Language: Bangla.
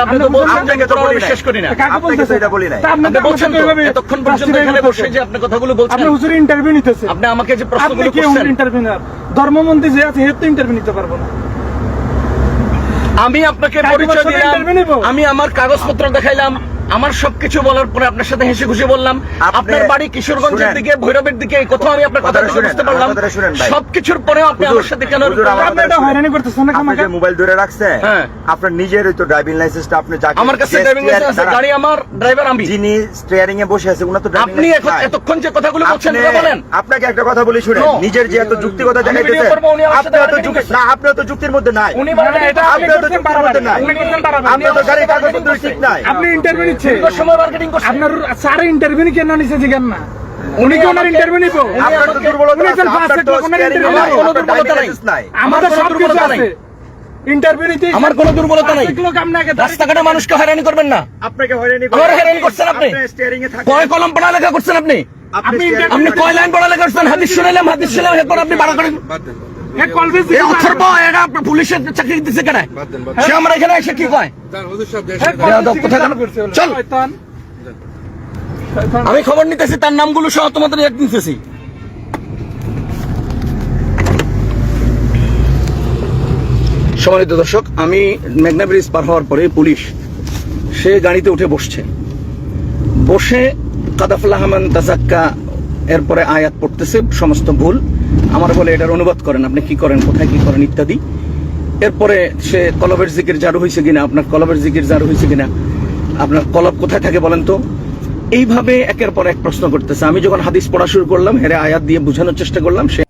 আপনি তো আপনাকে তো বিশ্বাস করি না, আপনাকে তো এটা বলি না। আপনি বলছেন তো এতক্ষণ পর্যন্ত এখানে বসে যে আপনি কথাগুলো বলছেন, আপনি হুজুর ইন্টারভিউ নিতেছেন, আপনি আমাকে যে প্রশ্নগুলো করছেন, ইন্টারভিউ না ধর্মমন্ত্রী যে আছে হে তো ইন্টারভিউ নিতে পারবো না। আমি আপনাকে পরিচয় দিলাম, আমি আমার কাগজপত্র দেখাইলাম, আমার সবকিছু বলার পরে আপনার সাথে হেসে খুশি বললাম আপনার বাড়ি কিশোরগঞ্জের দিকে, ভৈরবের দিকে, এই কথা আমি আপনার কথা বুঝতে পারলাম। সবকিছুর পরেও আপনি আমার সাথে কেন হয়রানি করতেছেন? আপনি যে মোবাইল ধরে রাখছেন, আপনার নিজের তো ড্রাইভিং লাইসেন্সটা আপনি আমার কাছে ড্রাইভিং লাইসেন্স আছে, গাড়ি আমার, ড্রাইভার আমি, যিনি স্টিয়ারিং এ বসে আছে উনি তো ড্রাইভিং। আপনি এতক্ষণ যে কথাগুলো বলছেন বলেন। আপনাকে একটা কথা বলি শুনেন, নিজের যে এত যুক্তিকতা দেখাইতেছেন, আপনি তো যুক্তির মধ্যে নাই, উনি বলেন এটা আপনি তো যুক্তির মধ্যে নাই, আপনি তো গাড়ি কাগজপত্র ঠিক নাই, আপনি ইন্টারভিউ নিচ্ছেন সময় মার্কেটিং করছেন। আপনার স্যার ইন্টারভিউ কেন নিছে জিজ্ঞান না, উনি কি ওনার ইন্টারভিউ নিব? আপনার তো দুর্বলতা আছে, আপনার তো কোনো দুর্বলতা নাই, আমাদের সব কিছু আছে। ইন্টারভিউ নিতে আমার কোনো দুর্বলতা নাই। রাস্তাঘাটে মানুষকে হয়রানি করবেন না। আপনাকে হয়রানি আমার হয়রানি করছেন আপনি। স্টিয়ারিং এ থাকেন, কয় কলম পড়ালেখা করছেন আপনি? আপনি কয় লাইন পড়ালেখা করছেন? হাদিস শুনাইলাম, এরপর আপনি বাড়া করেন। পুলিশের চাকরি দিচ্ছে কেন? সে আমরা এখানে এসে কি কয়? চল, আমি খবর নিতেছি, তার নামগুলো সহ তোমাদের এক নিতেছি। সম্মানিত দর্শক, আমি মেঘনা ব্রিজ পার হওয়ার পরে পুলিশ সে গাড়িতে উঠে বসে কাদাফুল্লাহমান তাজাক্কা এরপরে আয়াত পড়তেছে, সমস্ত ভুল। আমার বলে এটার অনুবাদ করেন, আপনি কি করেন, কোথায় কি করেন ইত্যাদি। এরপরে সে কলবের জিকির জারু হয়েছে কিনা, আপনার কলবের জিকির জারু হয়েছে কিনা, আপনার কলব কোথায় থাকে বলেন তো। এইভাবে একের পর এক প্রশ্ন করতেছে। আমি যখন হাদিস পড়া শুরু করলাম, হেরে আয়াত দিয়ে বোঝানোর চেষ্টা করলাম, সে